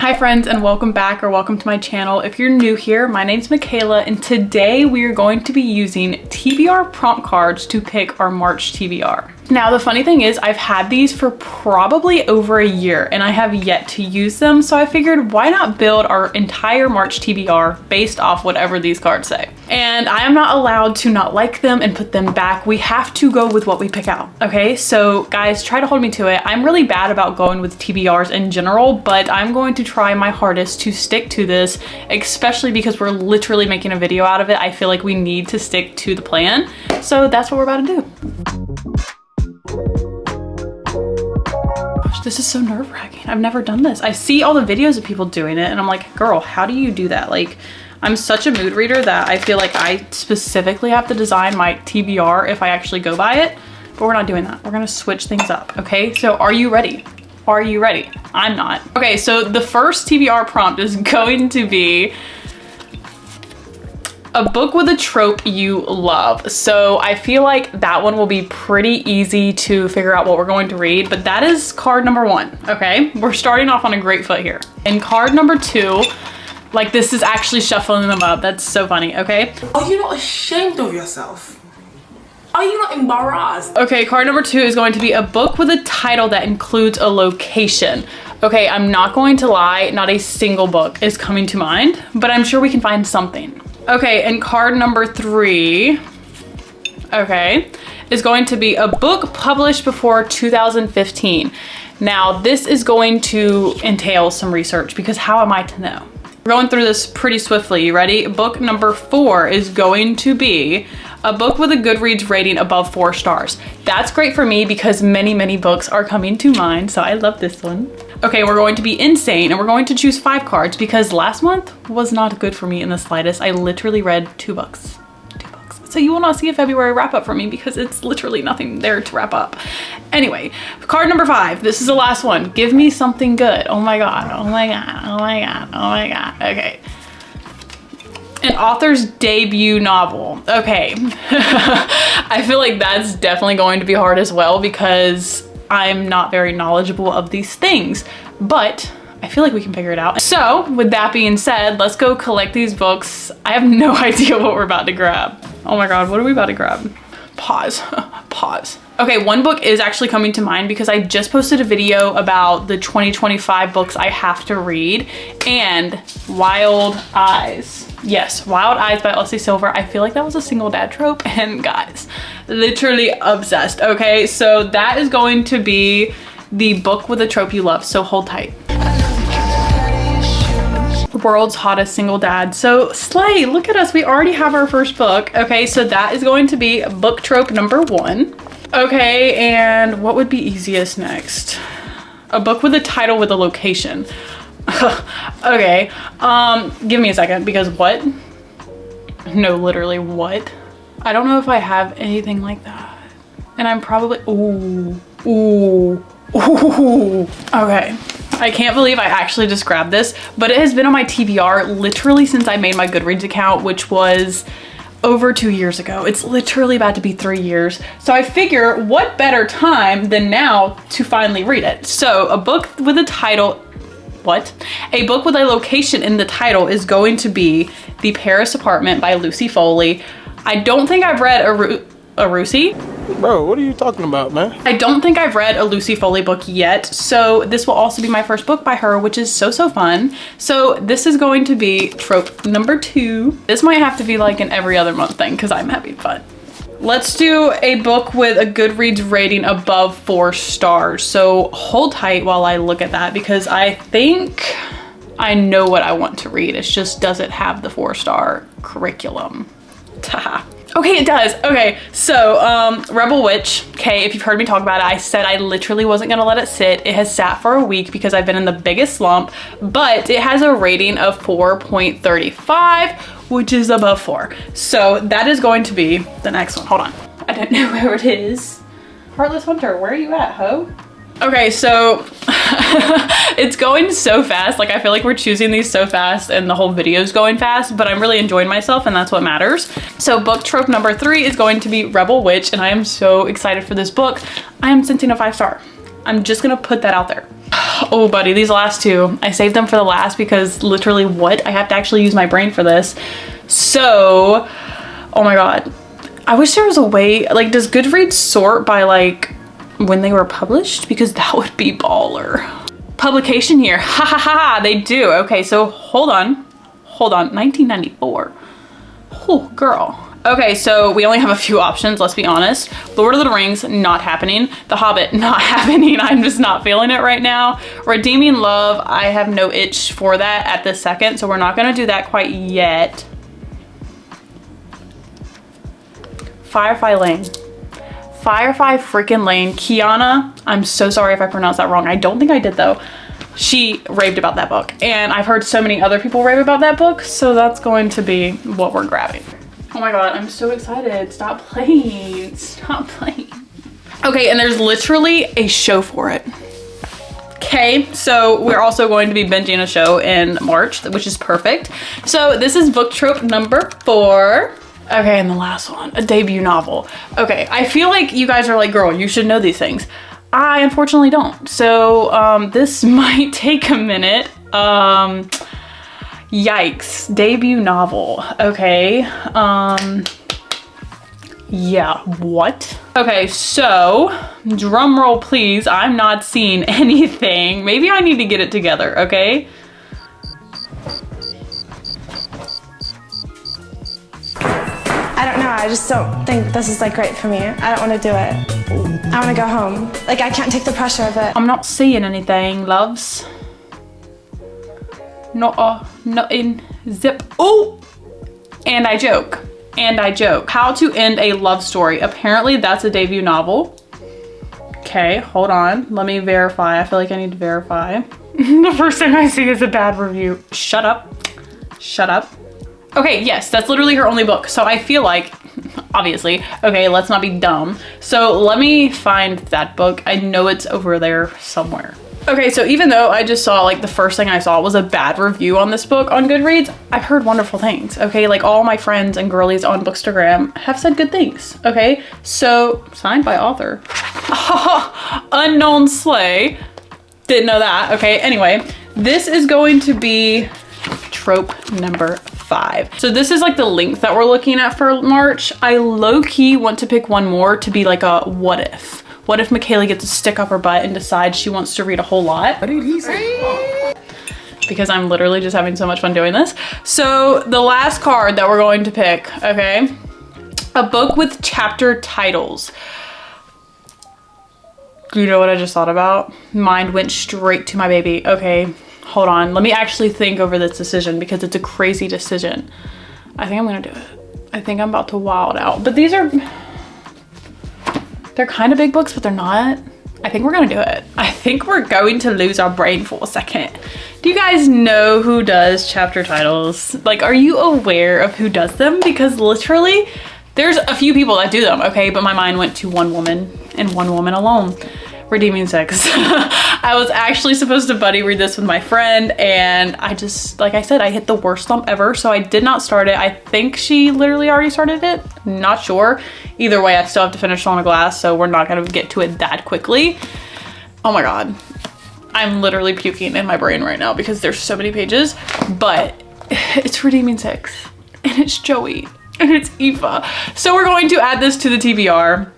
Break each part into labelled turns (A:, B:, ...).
A: Hi friends, and welcome back or welcome to my channel. If you're new here, my name's Michaela, and today we are going to be using TBR prompt cards to pick our March TBR. Now, the funny thing is I've had these for probably over a year and I have yet to use them, so I figured why not build our entire March TBR based off whatever these cards say. And I am not allowed to not like them and put them back. We have to go with what we pick out, okay? So guys, try to hold me to it. I'm really bad about going with TBRs in general, but I'm going to try my hardest to stick to this, especially because we're literally making a video out of it. I feel like we need to stick to the plan. So that's what we're about to do. Gosh, this is so nerve-wracking. I've never done this. I see all the videos of people doing it and I'm like, girl, how do you do that? Like, I'm such a mood reader that I feel like I specifically have to design my TBR if I actually go by it, but we're not doing that. We're gonna switch things up, okay? So are you ready? Are you ready? I'm not. Okay, so the first TBR prompt is going to be a book with a trope you love. So I feel like that one will be pretty easy to figure out what we're going to read, but that is card number one, okay? We're starting off on a great foot here. And card number two, like this is actually shuffling them up. That's so funny, okay?
B: Are you not ashamed of yourself? Are you not embarrassed?
A: Okay, card number two is going to be a book with a title that includes a location. Okay, I'm not going to lie, not a single book is coming to mind, but I'm sure we can find something. Okay, and card number three, okay, is going to be a book published before 2015. Now, this is going to entail some research because how am I to know? We're going through this pretty swiftly. You ready? Book number four is going to be a book with a Goodreads rating above 4 stars. That's great for me because many books are coming to mind, so I love this one. Okay, we're going to be insane and we're going to choose 5 cards because last month was not good for me in the slightest. I literally read 2 books. 2 books. So you will not see a February wrap up for me because it's literally nothing there to wrap up. Anyway, card number 5. This is the last one. Give me something good. Oh my God, oh my God, oh my God, oh my God. Okay. An author's debut novel. Okay. I feel like that's definitely going to be hard as well because I'm not very knowledgeable of these things, but I feel like we can figure it out. So with that being said, let's go collect these books. I have no idea what we're about to grab. Oh my God, what are we about to grab? Pause, pause. Okay, one book is actually coming to mind because I just posted a video about the 2025 books I have to read, and Wild Eyes. Yes, Wild Eyes by Elsie Silver. I feel like that was a single dad trope, and guys, literally obsessed. Okay, so that is going to be the book with a trope you love, so hold tight. World's hottest single dad. So slay, look at us, we already have our first book. Okay, so that is going to be book trope number 1. Okay, and what would be easiest next? A book with a title with a location. Okay, give me a second because what? No, literally what? I don't know if I have anything like that. And I'm probably, ooh. Okay. I can't believe I actually just grabbed this, but it has been on my TBR literally since I made my Goodreads account, which was over 2 years ago. It's literally about to be 3 years. So I figure what better time than now to finally read it. So a book with a title, what? A book with a location in the title is going to be The Paris Apartment by Lucy Foley. I don't think I've read a Lucy?
C: Bro, what are you talking about, man?
A: I don't think I've read a Lucy Foley book yet, so this will also be my first book by her, which is so fun. So this is going to be trope number 2. This might have to be like an every other month thing because I'm having fun. Let's do a book with a Goodreads rating above 4 stars. So hold tight while I look at that because I think I know what I want to read. It just doesn't have the 4-star curriculum. Ta. Okay, it does. Okay, so Rebel Witch. Okay, if you've heard me talk about it, I said I literally wasn't gonna let it sit. It has sat for a week because I've been in the biggest slump, but it has a rating of 4.35, which is above 4. So that is going to be the next one. Hold on. I don't know where it is. Heartless Hunter, where are you at, ho? Okay, so it's going so fast. Like I feel like we're choosing these so fast and the whole video is going fast, but I'm really enjoying myself and that's what matters. So book trope number 3 is going to be Rebel Witch, and I am so excited for this book. I am sensing a 5-star. I'm just gonna put that out there. Oh, buddy, these last two, I saved them for the last because literally what? I have to actually use my brain for this. So, oh my God. I wish there was a way, like, does Goodreads sort by like when they were published? Because that would be baller. Publication year, ha ha ha, they do. Okay, so hold on, 1994. Oh, girl. Okay, so we only have a few options, let's be honest. Lord of the Rings, not happening. The Hobbit, not happening. I'm just not feeling it right now. Redeeming Love, I have no itch for that at this second, so we're not gonna do that quite yet. Firefly Lane. Firefly freaking Lane. Kiana, I'm so sorry if I pronounced that wrong. I don't think I did though. She raved about that book, and I've heard so many other people rave about that book, so that's going to be what we're grabbing. Oh my God, I'm so excited. Stop playing. Stop playing. Okay, and there's literally a show for it. Okay, so we're also going to be binging a show in March, which is perfect. So this is book trope number 4. Okay, and the last one, a debut novel. Okay, I feel like you guys are like, girl, you should know these things. I unfortunately don't. So this might take a minute. Yikes, debut novel. Okay, yeah, what? Okay, so drum roll please. I'm not seeing anything. Maybe I need to get it together, okay?
D: I don't know, I just don't think this is like great for me. I don't want to do it. I want to go home. Like, I can't take the pressure of it.
A: I'm not seeing anything, loves. Nothing. Zip. Oh! And I joke. How to End a Love Story. Apparently that's a debut novel. Okay, hold on. Let me verify. I feel like I need to verify. The first thing I see is a bad review. Shut up. Shut up. Okay, yes, that's literally her only book. So I feel like, obviously, okay, let's not be dumb. So let me find that book. I know it's over there somewhere. Okay, so even though I just saw, like, the first thing I saw was a bad review on this book on Goodreads, I've heard wonderful things, okay? Like, all my friends and girlies on Bookstagram have said good things, okay? So, signed by author. Unknown Slay. Didn't know that, okay? Anyway, this is going to be trope number 5. So this is like the length that we're looking at for March. I low-key want to pick one more to be like a what if. What if Michaela gets a stick up her butt and decides she wants to read a whole lot?
C: What did he say?
A: Because I'm literally just having so much fun doing this. So the last card that we're going to pick, okay? A book with chapter titles. Do you know what I just thought about? Mind went straight to my baby. Okay, hold on. Let me actually think over this decision because it's a crazy decision. I think I'm gonna do it. I think I'm about to wild out. But these are, they're kind of big books, but they're not. I think we're gonna do it. I think we're going to lose our brain for a second. Do you guys know who does chapter titles? Like, are you aware of who does them? Because literally, there's a few people that do them, okay? But my mind went to one woman and one woman alone. Redeeming Sex. I was actually supposed to buddy read this with my friend and I just, like I said, I hit the worst slump ever, so I did not start it. I think she literally already started it. Not sure. Either way, I still have to finish On a Glass, so we're not gonna get to it that quickly. Oh my God. I'm literally puking in my brain right now because there's so many pages, but it's Redeeming Sex and it's Joey and it's Aoife. So we're going to add this to the TBR.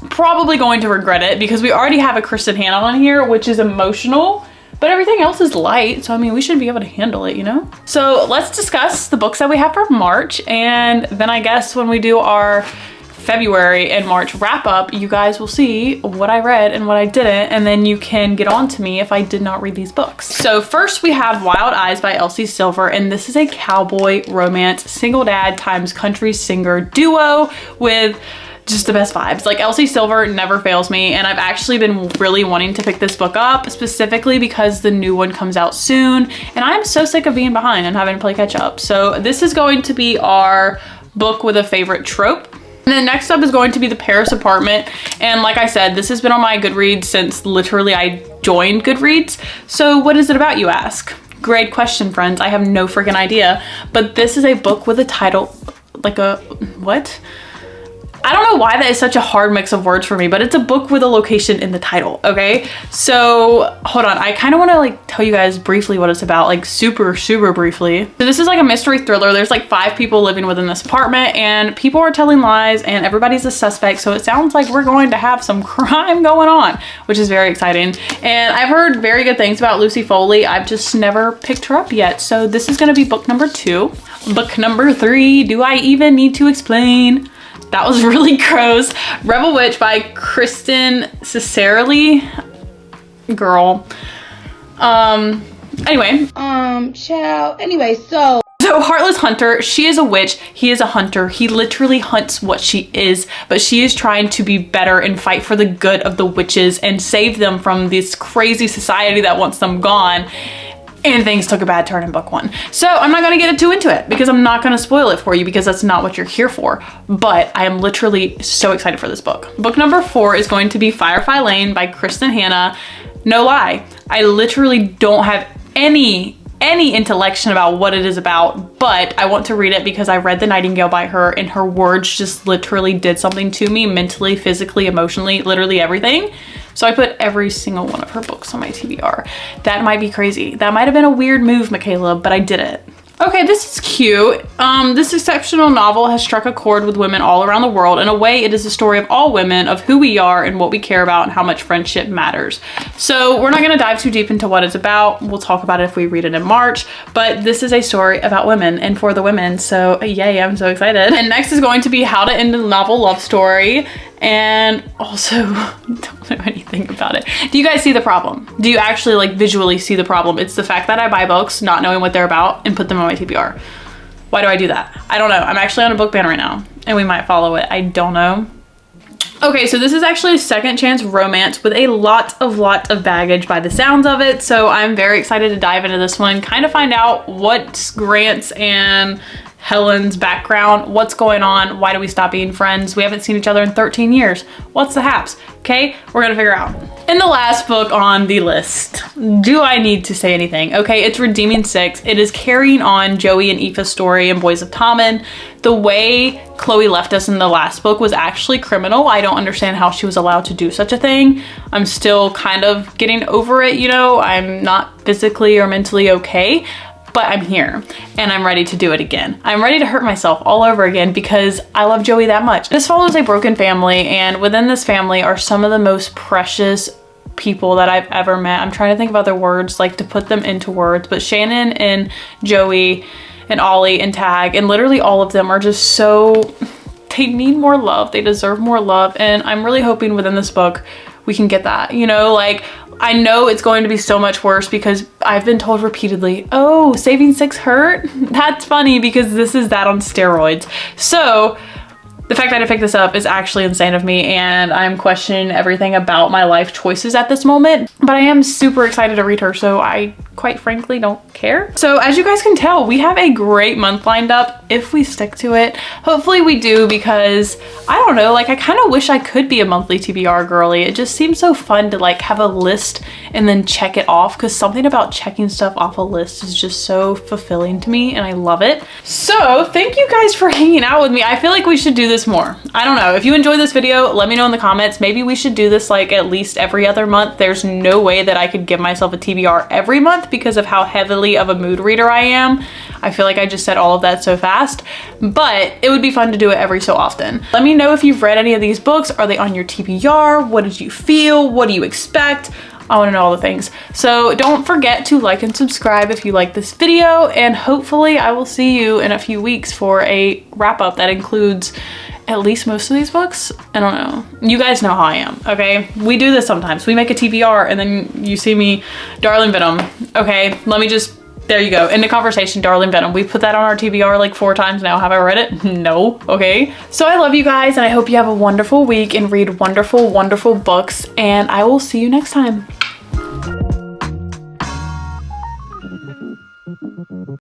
A: Probably going to regret it because we already have a Kristen Hannah on here, which is emotional, but everything else is light. So, I mean, we should be able to handle it, you know? So let's discuss the books that we have for March. And then I guess when we do our February and March wrap up, you guys will see what I read and what I didn't. And then you can get on to me if I did not read these books. So first we have Wild Eyes by Elsie Silver. And this is a cowboy romance, single dad times country singer duo with just the best vibes. Like, Elsie Silver never fails me, and I've actually been really wanting to pick this book up specifically because the new one comes out soon and I'm so sick of being behind and having to play catch up. So this is going to be our book with a favorite trope. And then next up is going to be The Paris Apartment. And like I said, this has been on my Goodreads since literally I joined Goodreads. So what is it about, you ask? Great question, friends. I have no freaking idea. But this is a book with a title, like a, what? I don't know why that is such a hard mix of words for me, but it's a book with a location in the title, okay? So hold on, I kind of want to like tell you guys briefly what it's about, like super briefly. So this is like a mystery thriller. There's like 5 people living within this apartment and people are telling lies and everybody's a suspect. So it sounds like we're going to have some crime going on, which is very exciting. And I've heard very good things about Lucy Foley. I've just never picked her up yet. So this is going to be book number 2. Book number 3, do I even need to explain? That was really gross. Rebel Witch by Kristen Cicerelli. Girl. Anyway.
E: Child. Anyway, so
A: Heartless Hunter, she is a witch, he is a hunter. He literally hunts what she is, but she is trying to be better and fight for the good of the witches and save them from this crazy society that wants them gone. And things took a bad turn in book 1. So I'm not gonna get too into it because I'm not gonna spoil it for you because that's not what you're here for. But I am literally so excited for this book. Book number 4 is going to be Firefly Lane by Kristen Hanna. No lie, I literally don't have any intellection about what it is about, but I want to read it because I read The Nightingale by her and her words just literally did something to me mentally, physically, emotionally, literally everything. So I put every single one of her books on my TBR. That might be crazy. That might have been a weird move, Michaela, but I did it. Okay, this is cute. This exceptional novel has struck a chord with women all around the world. In a way, it is a story of all women, of who we are and what we care about and how much friendship matters. So we're not gonna dive too deep into what it's about. We'll talk about it if we read it in March, but this is a story about women and for the women. So yay, I'm so excited. And next is going to be How to End a Novel Love Story. And also don't know anything about it. Do you guys see the problem? Do you actually like visually see the problem? It's the fact that I buy books not knowing what they're about and put them on my TBR. Why do I do that? I don't know. I'm actually on a book ban right now and we might follow it. I don't know. Okay, so this is actually a second chance romance with a lot of baggage by the sounds of it. So I'm very excited to dive into this one, kind of find out what Grant's and Helen's background, what's going on, why do we stop being friends? We haven't seen each other in 13 years. What's the haps? Okay, we're gonna figure out. And the last book on the list, do I need to say anything? Okay, it's Redeeming Six. It is carrying on Joey and Aoife's story in Boys of Tommen. The way Chloe left us in the last book was actually criminal. I don't understand how she was allowed to do such a thing. I'm still kind of getting over it, you know? I'm not physically or mentally okay. But I'm here and I'm ready to do it again. I'm ready to hurt myself all over again because I love Joey that much. This follows a broken family and within this family are some of the most precious people that I've ever met. I'm trying to think of other words, like to put them into words, but Shannon and Joey and Ollie and Tag and literally all of them are just so, they need more love. They deserve more love. And I'm really hoping within this book we can get that, you know, like I know it's going to be so much worse because I've been told repeatedly, oh, Saving Six hurt? That's funny because this is that on steroids. So the fact that I picked this up is actually insane of me and I'm questioning everything about my life choices at this moment, but I am super excited to read her, so I quite frankly don't care. So as you guys can tell, we have a great month lined up if we stick to it. Hopefully we do because I don't know, like I kind of wish I could be a monthly TBR girly. It just seems so fun to like have a list and then check it off because something about checking stuff off a list is just so fulfilling to me and I love it. So thank you guys for hanging out with me. I feel like we should do this more. I don't know. If you enjoyed this video, let me know in the comments. Maybe we should do this like at least every other month. There's no way that I could give myself a TBR every month because of how heavily of a mood reader I am. I feel like I just said all of that so fast, but it would be fun to do it every so often. Let me know if you've read any of these books. Are they on your TBR? What did you feel? What do you expect? I want to know all the things. So don't forget to like and subscribe if you like this video, and hopefully I will see you in a few weeks for a wrap up that includes at least most of these books. I don't know. You guys know how I am, okay? We do this sometimes. We make a TBR and then you see me, Darling Venom. Okay, let me just, there you go. End the conversation, Darling Venom. We put that on our TBR like 4 times now. Have I read it? No, okay? So I love you guys and I hope you have a wonderful week and read wonderful, wonderful books, and I will see you next time.